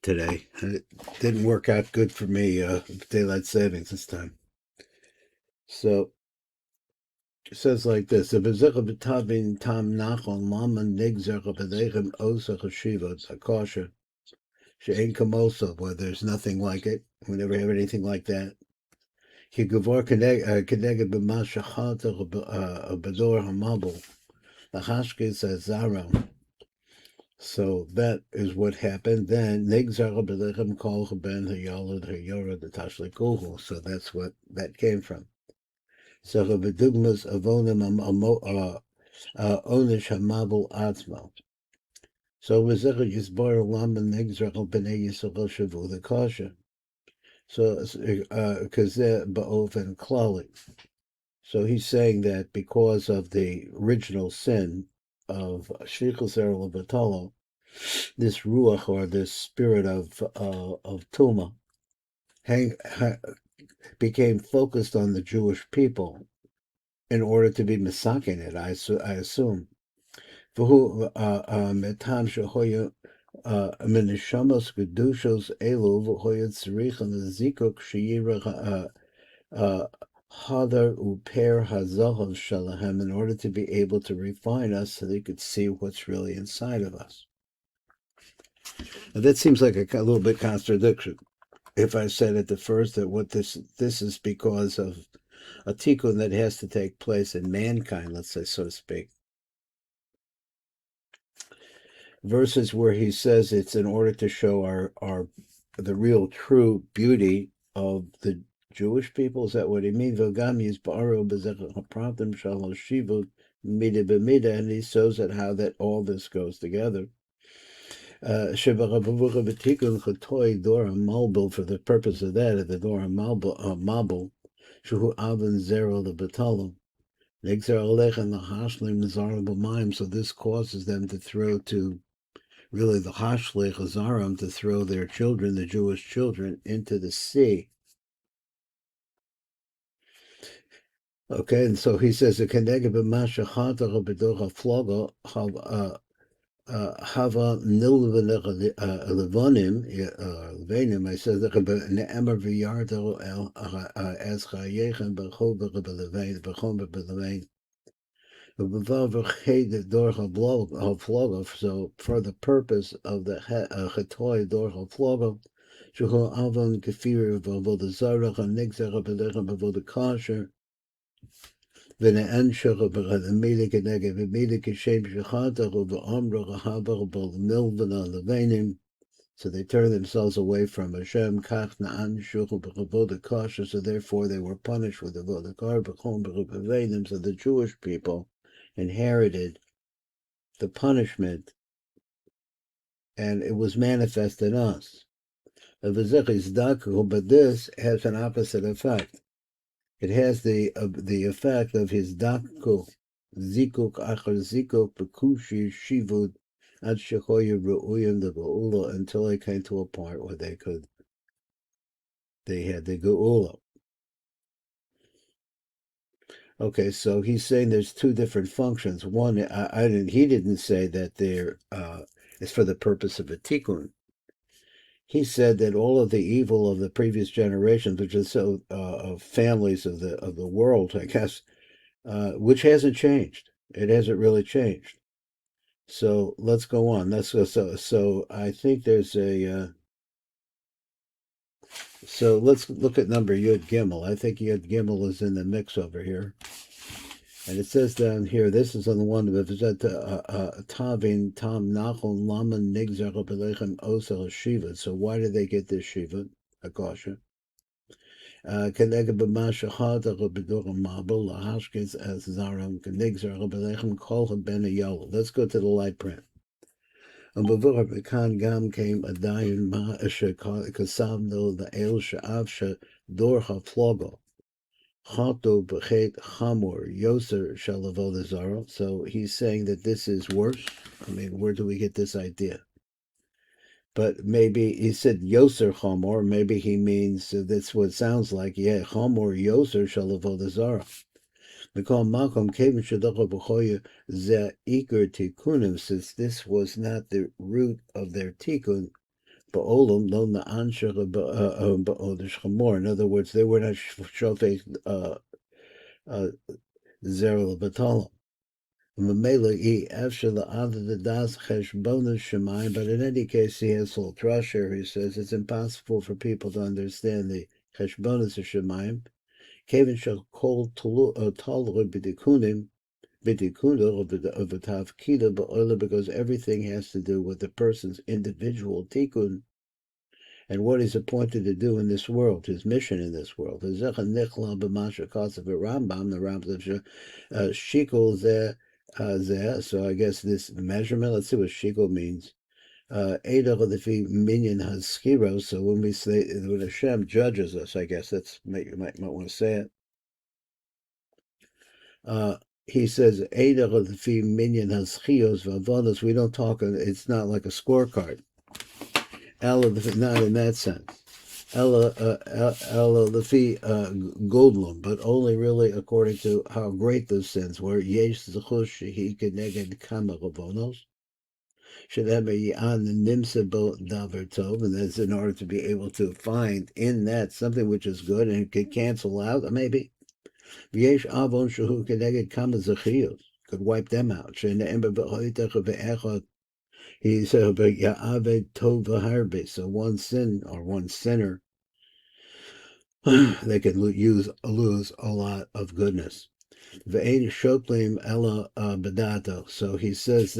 today. It didn't work out good for me, daylight savings this time. So it says like this: where there's nothing like it. We never have anything like that. So that is what happened. Then so that's what that came from. So bedugmas avonim onish hamabel atzmo. So v'zecher yisbar lama negzrachel b'nei yisrael shavu the kasha. So because they're ba'ofen klali. So he's saying that because of the original sin of shvichus erel batalo, this ruach or this spirit of tuma became focused on the Jewish people in order to be misakin it. I assume. V'hu metam shehoya menishamos gedushos elu v'hoya tzrichan zikuk sheyirach hadar uper hazahav shalahem in order to be able to refine us so they could see what's really inside of us. Now that seems like a little bit contradiction. If I said at the first that what this is because of a tikkun that has to take place in mankind, let's say, so to speak, versus where he says it's in order to show our the real true beauty of the Jewish people. Is that what he means? And he shows that how that all this goes together. For the purpose of that, at the Dora Mabel, Shuhu Avin Zero the Batalam. So this causes them to throw to really the Hashlech Azaram to throw their children, the Jewish children, into the sea. Okay, and so he says the Kenega b'masha chata b'docha floga hava nilvanim levanim. I said that ne'emar v'yardo el as chayechem b'chol b'levain b'chol b'levain. So for the purpose of the chetoy dorcha floga, shuhu avon kefir b'avoda zarach nigzach b'lechem b'avoda kasher. So they turn themselves away from Hashem, so therefore they were punished with the vodakar. So the Jewish people inherited the punishment, and it was manifest in us. But this has an opposite effect. It has the effect of his dakku, zikuk achar zikuk bekushi shivud ad shechoyer ru'uyim the geula until they came to a part where they had the geula. Okay, so he's saying there's two different functions. One, he didn't say that there is for the purpose of a tikkun. He said that all of the evil of the previous generations, which is of families of the world, I guess, which hasn't changed. It hasn't really changed. So let's go on. So I think there's a. So let's look at number Yud Gimel. I think Yud Gimel is in the mix over here. And it says down here, this is on the one of Tavin Tam Nachon Laman Nigzar Belechem Osel Shiva. So why did they get this Shiva? Akasha. Kenega B'masha Chada Bedur Mabel Lahashkes as Zaram Kenigzar Belechem Kol Ben Yol. Let's go to the light print. And before Bekan Gam came a Dayan Ma Kasavno the El Sha'avsha Dorha Flogo. So he's saying that this is worse. I mean, where do we get this idea? But maybe he said Yoser Chamor. Maybe he means that's what it sounds like. Yeah, Chamor Yoser Shalavodazara. Because Malcolm Kevin Shadaka B'choya Ze Iker Tikkunim, since this was not the root of their tikkun, ba'olam lo na'ansha ba'odish chamor. In other words, they were not shofei zera b'talam. Mamela e after the other the das cheshbonus shemayim. But in any case, he has a little drush here. He says it's impossible for people to understand the cheshbonus of shemayim. Kevin shall call talur b'dikunim. Because everything has to do with the person's individual tikkun and what he's appointed to do in this world, his mission in this world. The Rambam shikol zeh. So I guess this measurement. Let's see what shikol means. Eidah lefi minyan haskiro. So when we say when Hashem judges us, I guess that's you might want to say it. He says, Eidah lefi minyan haschios v'avonos. We don't talk. It's not like a scorecard. Ella, not in that sense. Ella lefi godlum, but only really according to how great those sins were. Yesh zechus shehi keneged kama avonos. Shedeme yan nimse bo davar tov, and that's in order to be able to find in that something which is good and could cancel out maybe. Yesh avon shehu keneged kama zechios, could wipe them out. Shene'em be'hoitech ve'echot. He said, so one sin or one sinner, they can lose a lot of goodness. So he says,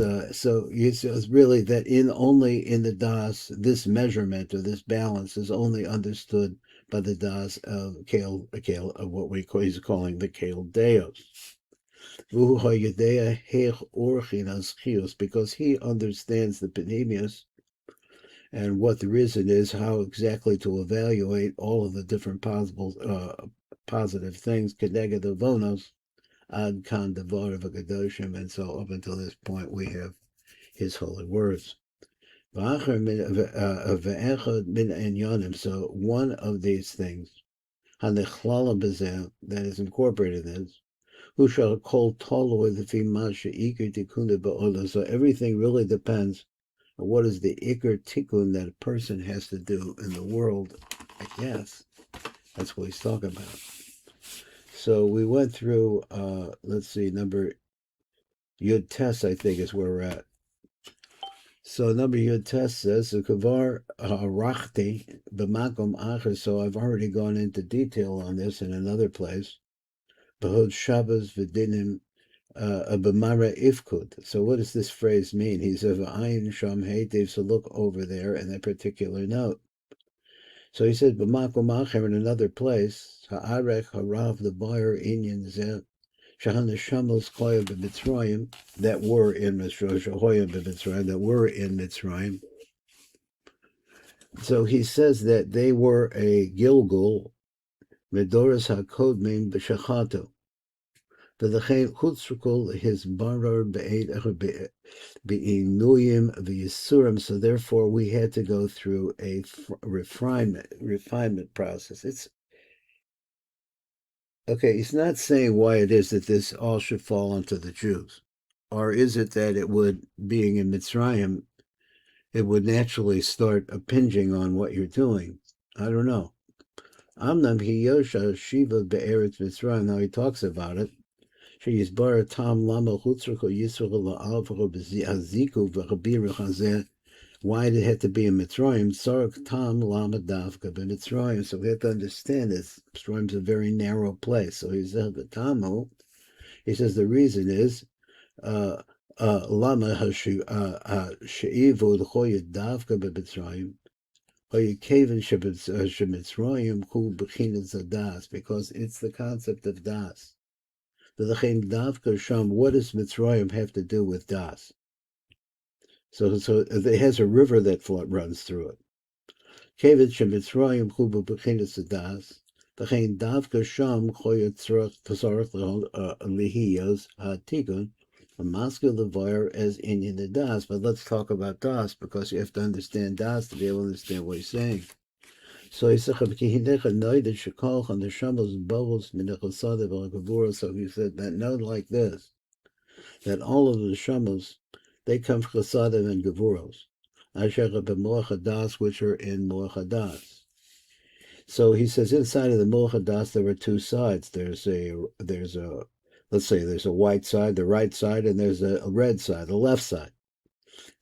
really that only in the das, this measurement or this balance is only understood by the das of what he's calling the Kale Deos. Because he understands the penemius and what the reason is, how exactly to evaluate all of the different positive things, kedeged avonos, ad kan devar v'kadoshim, and so up until this point we have his holy words. So one of these things, that is incorporated in this, who shall call tolo lefi masha ikar tikkun ba'olah. So everything really depends on what is the ikar tikkun that a person has to do in the world. I guess that's what he's talking about. So we went through. Let's see, number Yud Tes, I think, is where we're at. So number Yud Tes says the kavar rachti b'makom acher. So I've already gone into detail on this in another place. Behod Shabbos v'dinim b'mara ifkud. So what does this phrase mean? He says v'ayin sham heitiv. So look over there in that particular note. So he says b'makom acher in another place. Ha'arech harav the buyer inyan zeh shahan shamos koya b'mitzrayim that were in Mitzrayim that were in Mitzrayim. So he says that they were a Gilgul. Medoras hakodmin b'shachato, v'lechein chutzrukol his barar be'inuyim v'yisurim. So therefore, we had to go through a refinement process. It's okay. He's not saying why it is that this all should fall onto the Jews, or is it that it would, being in Mitzrayim, it would naturally start impinging on what you're doing? I don't know. Amnam Hiyosha Shiva Be'eretz Mitzrayim. Now he talks about it. She is bar tam lama chutzrako yisrael la'avro b'ziku v'chabiru chazeh. Why did it have to be in Mitzrayim? Sarak tam lama davka b'Mitzrayim. So we have to understand this. Mitzrayim is a very narrow place. So he says the tamu. He says the reason is lama she'ivu l'choyed davka b'Mitzrayim. Because it's the concept of das. What does Mitzrayim have to do with das? So it has a river that runs through it. As in the das, but let's talk about das because you have to understand das to be able to understand what he's saying. So he said, so he said that note like this, that all of the shamos, they come from chasadim and gevuros. Asher b'moach hadas, which are in moach hadas. So he says inside of the moach hadas there are two sides. There's a let's say there's a white side, the right side, and there's a red side, the left side.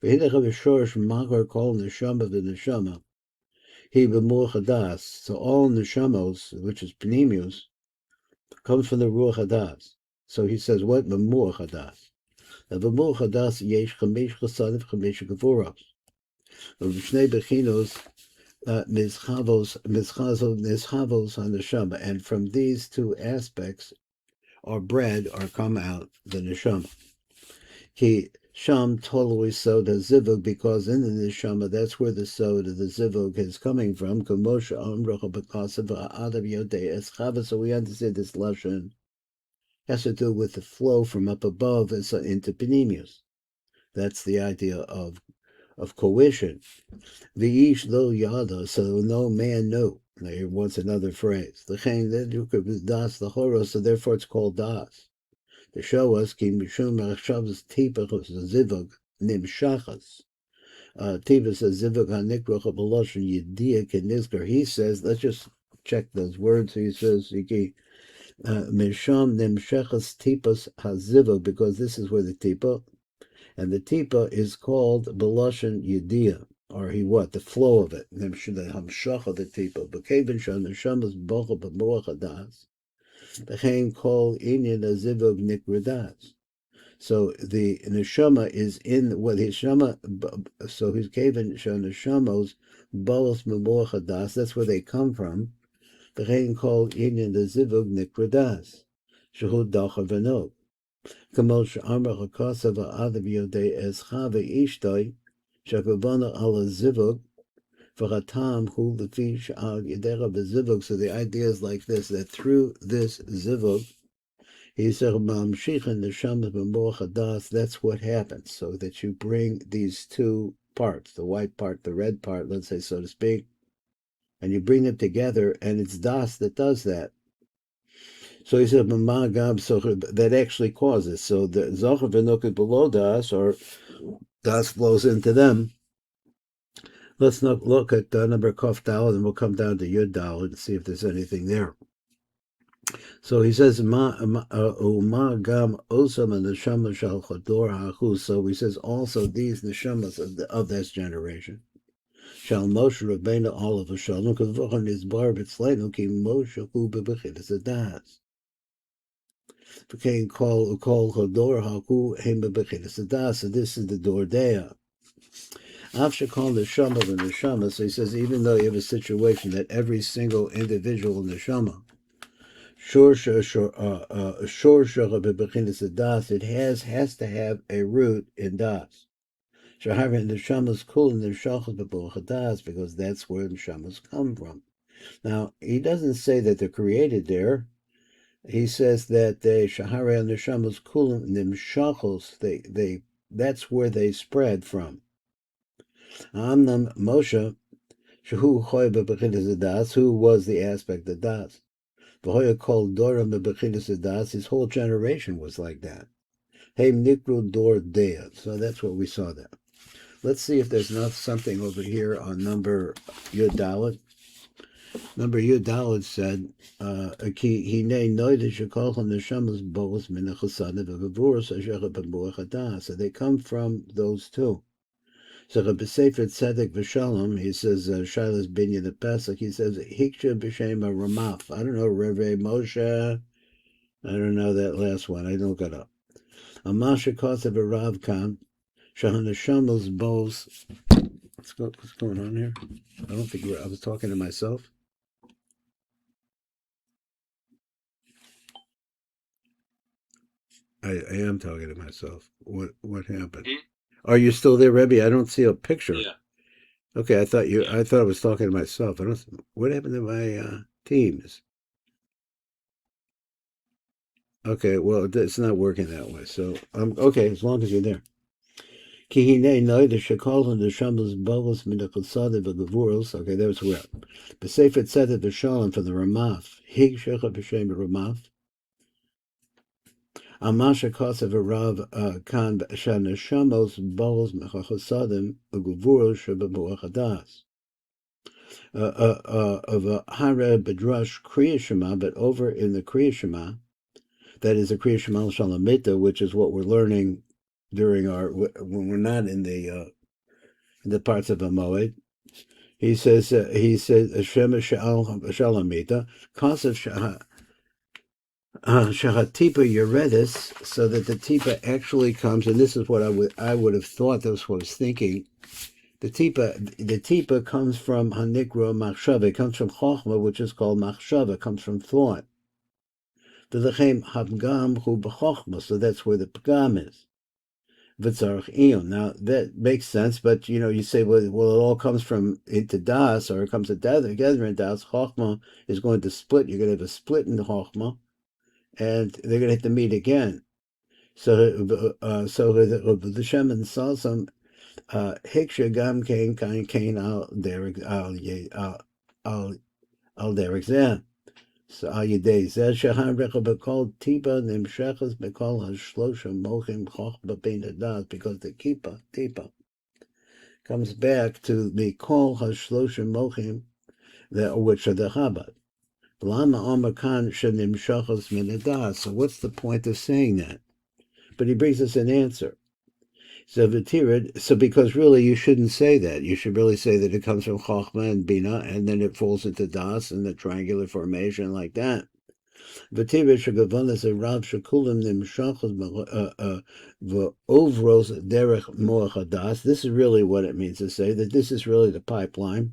V'hidach v'shorish makor kol neshama v'neshama. He b'moach hadas. So all neshamos, which is pnimius, comes from the ruach hadas. So he says what b'moach hadas. B'moach hadas yesh chamesh chasadim chamesh gevuros. V'shnei bechinos. Mizchavos haneshama, and from these two aspects are bred or come out the neshama. Ki sham totally sod zivug, because in the neshama that's where the sod of the zivug is coming from. Kamosha amrocha b'kasav adam yodei eschava. So we understand this lashon has to do with the flow from up above into penimius. That's the idea of coition. V'ish lo yada, so no man knew. Now here once another phrase. L'chein l'dukah das l'choro, so therefore it's called das. To show us ki mishum achshavas tipachos zivug nimshachas. Tipachos zivug hanikrocha b'loshen yediyah kenizgar. He says, let's just check those words. He says, misham nimshachas tipas hazivug, because this is where the tipa, and the tipa is called b'loshen yediyah. Or the flow of it, the hamshach of the tipa. B'kevin shal neshamas bocha b'moach hadas, b'chein kol inyan azivug nikredas. So the neshama is in what his shama. So his kevin shal neshamos bolos b'moach hadas. That's where they come from. B'chein kol inyan azivug nikredas. Shehu HAKAVANOT. Kamol she'amar hakasav ha'adav yodei eschava ishtoi. Shakabana ala zivug, v'chatam hu lefi sh'al yedera b'zivug. So the idea is like this: that through this zivug, he said mamshichan neshama b'moach hadas. That's what happens. So that you bring these two parts, the white part, the red part, let's say so to speak, and you bring them together, and it's das that does that. So he said mamagam, so that actually causes. So the zocher v'nokit below das, or das flows into them. Let's look at number Kaf Daled, and we'll come down to Yud Daled and see if there's anything there. So he says, Ma gam osam neshama shal chodor hachu. So he says also these neshamas of this generation. Shal Moshe Rabbeinu olav v'shalom kavochan izbar b'tzleinu ki Moshe hu bebechidas adas. V'kein kol chodor hachu hem bebechidas adas. So this is the Dordea. After calling the neshama the neshama, so he says even though you have a situation that every single individual neshama, it has to have a root in das. Neshamas kul neshachas b'moach hadas, because that's where neshamas come from. Now he doesn't say that they're created there. He says that they shahare neshamas kul nimshachos. That's where they spread from. Amnam Moshe, Shehu Choy bebechinas das, who was the aspect of das. V'hoya called Doram bebechinas das. His whole generation was like that. Heim nikru dor dea. So that's what we saw there. Let's see if there's not something over here on number Yud Daled. Number Yud Daled said, Ki hinei noida shekolchon neshamas bolos min hachasadim v'gevuros asher b'moach hadas. So they come from those two. So Rabbi Sefer Tzedek V'Shalom, he says, Shilas Binyan the Pesach, he says, Hiksha B'Shem Ramaf. I don't know, Reve Moshe, I don't know that last one, I don't look it up. Amasha Kosev Rav Kan, Shahanashamas Bos. What's going on here? I don't think I was talking to myself. I am talking to myself. What happened? Are you still there, Rebbe? I don't see a picture. Yeah. Okay, I thought I was talking to myself. What happened to my Teams? Okay, well, it's not working that way. So okay, as long as you're there. Okay, that's where. B'Sefer Tzedek V'Shalom for the Ramaf. Hig Shecha B'Shem Ramaf. Amasha Kosev Rav Kan Shanashamos Bols Mechachosadim Uguvuro Shababuach Hadas. Of a Hare Bedrash Kriya Shema, but over in the Kriya Shema, that is the Kriya Shema Shalamita, which is what we're learning during when we're not in the parts of a Moed. He says Shema Shalamita, Kosev Shahatipa Yeredis, so that the tipa actually comes, and this is what I would have thought. That's what I was thinking. The tipa comes from Hanikra Machshava. It comes from Chochma, which is called Machshava. Comes from thought. V'lechem Hapgam Hu B'Chochma. So that's where the Pgam is. V'tzarach Iyon. Now that makes sense, but you say, well, it all comes from into Das, or it comes together in Das. Chochma is going to split. You're going to have a split in the Chochma, and they're going to have to meet again. So the Shem and Salsam Hiksha Gam Kain al Derek al Derek Zeh. So al Yedei Zeh Shahan Recha B'Kol Tipa Nimshechas B'Kol HaShlosha Mochim Choch B'Bein Hadas, because the tipa comes back to the Kol HaShlosha Mochim, which are the Chabad. Lama Omakan Shenimshechas Min Hadas. So what's the point of saying that? But he brings us an answer. So because really you shouldn't say that. You should really say that it comes from Chochma and Bina, and then it falls into Das and the triangular formation like that. V'tirid shegavanas a Rav shekulim nimshachos v'ovros derech moach hadas. This is really what it means to say that this is really the pipeline.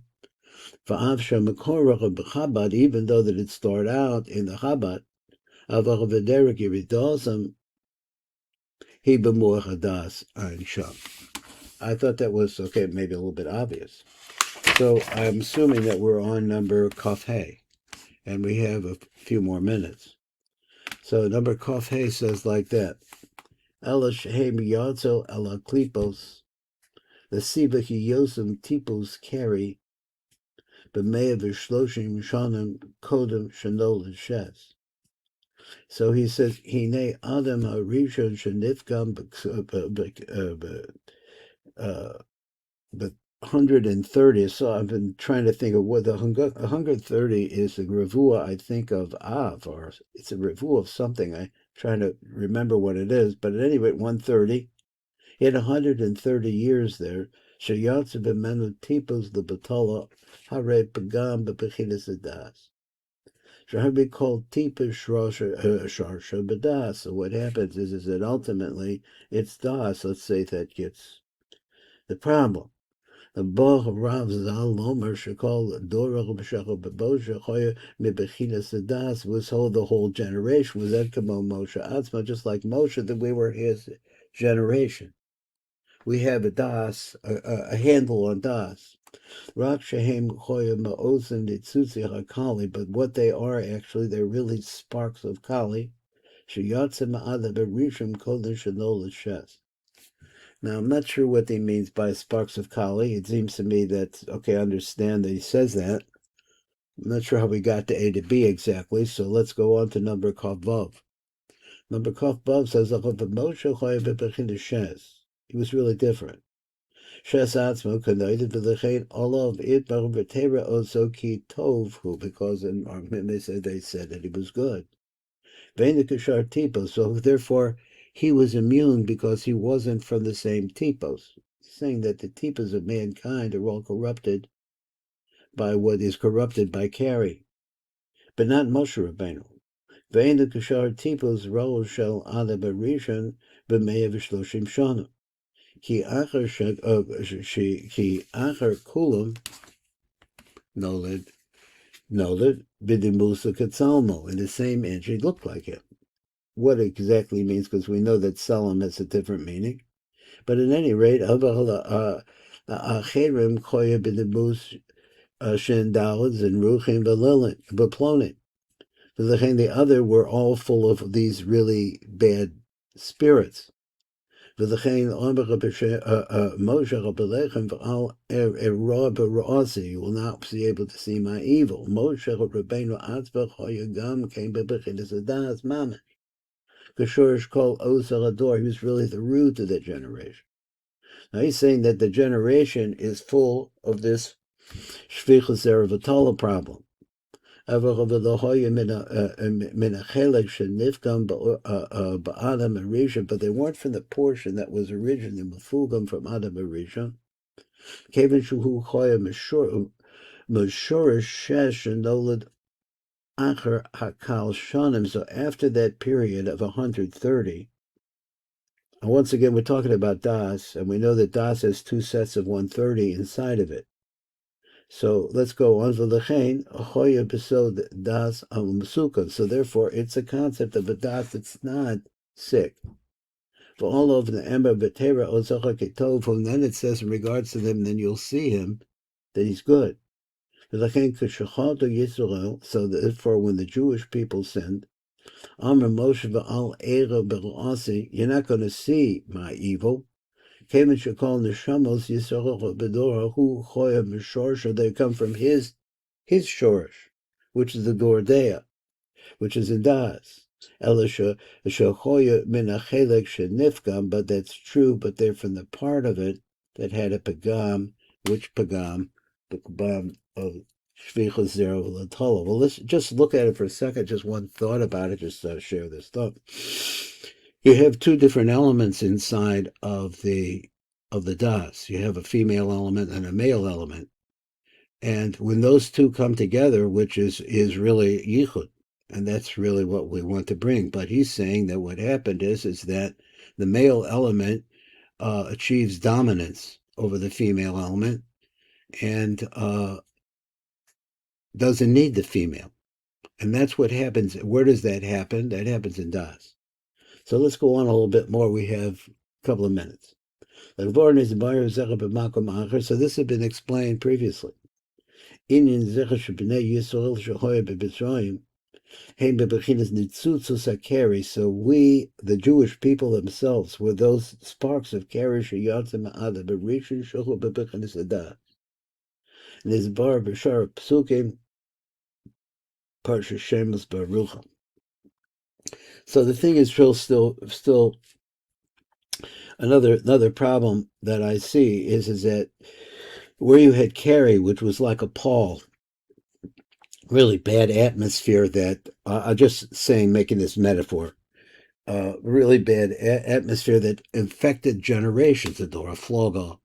V'av shemekorach b'chabad, even though that it started out in the Chabad, avach v'derech yiridosam he b'moach hadas ein sham. I thought that was, okay, maybe a little bit obvious. So I'm assuming that we're on number Kaf Hey, and we have a few more minutes. So number Kaf Hey says like that: Ela shehem yatzo ela klipos, the siva ki yosem tipos carry, b'mei v'shloshim shanim kodem shenol shes. So he says, Hine Adam HaRishon shenifgam but 130. So I've been trying to think of what the 130 is. The Revua, I think, of Av, or it's a Revua of something. I'm trying to remember what it is. But at any rate, 130. He had 130 years there. Sheyatz b'menu tipos the batala hare pagam b'pechinas adas. Shahabi called tipa sharsha b'das. So what happens is that ultimately it's das. Let's say that gets the problem. The Bach Rav Zal Lomer Shekol Dorach B'Shachol B'Bosha Choya Mibechinas Adas was the whole generation was Edkamo Moshe Atzma, just like Moshe, that we were his generation. We have a das, a handle on das. Rak Shehem Choya Ma'ozen Nitzutzi HaKali, but what they are actually, they're really sparks of Kali. Sheyatze Ma'ada Berishim Kodesh Shanol Shes. Now, I'm not sure what he means by sparks of Kali. It seems to me that, okay, I understand that he says that. I'm not sure how we got to A to B exactly, so let's go on to number Kaf Vav. Number Kaf Vav says, he was really different. Shes Atzmo connected to the Chain Olav Itbar V'Tera Ozo Ki Tov, because in our they said that he was good. V'Enikashar Tipo, so therefore he was immune because he wasn't from the same tipos, saying that the tipos of mankind are all corrupted by what is corrupted by carry, but not Moshe Rabbeinu. Ve'en the kashar tipos rol shel ada berishon b'mei v'shloshim shana. Ki acher kulam noled b'dimusa katzalmo. In the same inch, he looked like him. What it exactly means, because we know that Salam has a different meaning. But at any rate, Acherim Koya B'Debus Shendalids and Ruchim B'Plonim. The other were all full of these really bad spirits. You will not be able to see my evil. Moshe Rabbeinu Atzvach Hoyagam came B'Bechinas Adas Mamish. Kashorish called Ozalador. He was really the root of that generation. Now he's saying that the generation is full of this Shvichus Zeravatala problem. But they weren't from the portion that was originally Mefugam from Adam Arisha. Kevin Shuhu Choya Meshorish Shesh and Nolad Acher Hakal Shanim. So after that period of 130, and once again we're talking about Das, and we know that Das has two sets of 130 inside of it. So let's go on. So therefore, it's a concept of a das that's not sick. For all over the Ember Betera Ozachaketov, and then it says in regards to them, then you'll see him that he's good. So therefore, when the Jewish people sinned, Amr Moshe Al Eira Belasi, you're not going to see my evil. Kevin Shakal Neshamos Yisrael Bedora Hu Choya Mishorsha, they come from his shorish, which is the Dordea, which is in Das. Elisha Shachoya Minachelek Shenifgam, but that's true, but they're from the part of it that had a pagam, which pagam? The pagam of Shvichas Zero Latala. Well, let's just look at it for a second, just one thought about it, just to share this thought. You have two different elements inside of the Das. You have a female element and a male element. And when those two come together, which is really yichud, and that's really what we want to bring. But he's saying that what happened is that the male element achieves dominance over the female element and doesn't need the female. And that's what happens. Where does that happen? That happens in Das. So let's go on a little bit more. We have a couple of minutes. So this had been explained previously. So we, the Jewish people themselves, were those sparks of Keri. So the thing is still another problem that I see is that where you had Keri, which was like a pall, really bad atmosphere that I'm just saying, making this metaphor, really bad atmosphere that infected generations. The Dora Floga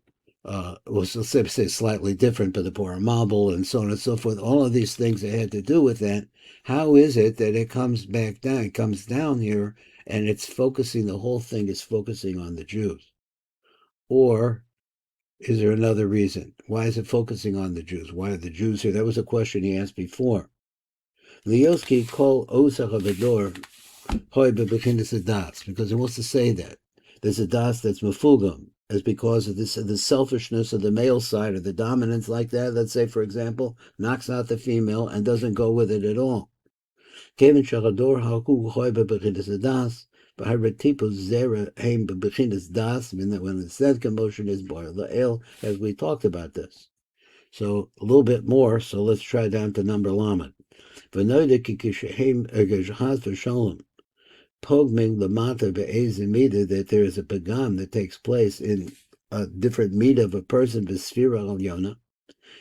was, let's say, slightly different, but the Bora Mabel and so on and so forth. All of these things that had to do with that. How is it that it comes back down? It comes down here, and it's focusing. The whole thing is focusing on the Jews, or is there another reason? Why is it focusing on the Jews? Why are the Jews here? That was a question he asked before. Lioski called Osach of the door, because he wants to say that there's a das that's mefugam, is because of the selfishness of the male side, or the dominance like that. Let's say, for example, knocks out the female and doesn't go with it at all. When the said commotion is boil the ale, as we talked about this. So a little bit more. So let's try down to number lamed. Pogming the mata be'ezimida, that there is a pagam that takes place in a different meat of a person b'sfira al yona.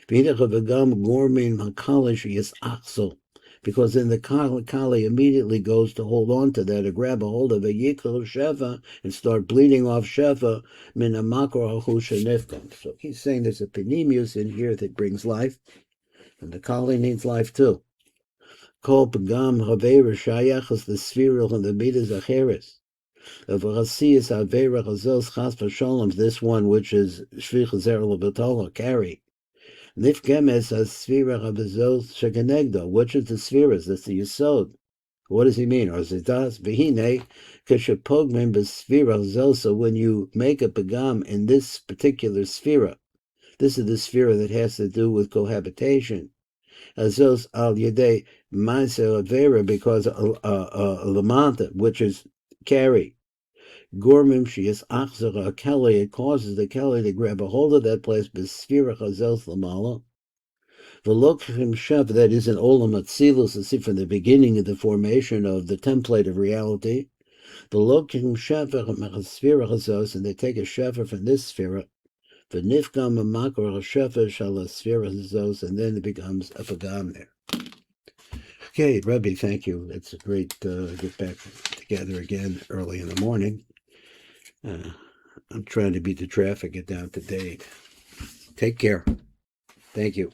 V'hidach a pagam gormin hakalish is achsel, because then the kali immediately goes to hold on to that, to grab a hold of a yikol shefa and start bleeding off shefa min a makor ha'chusha nifkan. So he's saying there's a penimius in here that brings life, and the kali needs life too. Kol pagam havera shayachas the sphiril and the midas acheres. Of Rasiyas Avera Chazos Chas V'Sholem, this one which is Shvichas Zerel B'Tola, Kari. Nifgemes as Sphira Chavazos Shekenegdo, which is the spheres? That's the Yisod. What does he mean? Or Zidas Behine Keshapogmen B'Sphira Zosa, when you make a pagam in this particular sphera. This is the sphera that has to do with cohabitation. Azos al Yedei Maser Avera, because Lamanta, which is Kari. Gormim Shias Achzara Kelly, it causes the Kelly to grab a hold of that place, Besphira Chazel Lamala. Velokhim Shev, that is an Olam Atzilus, let's see, from the beginning of the formation of the template of reality. The lokim shefer mechasfira chazos, and they take a shefer from this sphere, the nifgam makor shefer shala sfira chazos, and then it becomes a pagam there. Okay, Rebbe, thank you. It's a great get back together again early in the morning. I'm trying to beat the traffic, get down to date. Take care. Thank you.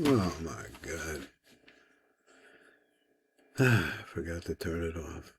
Oh my God. I forgot to turn it off.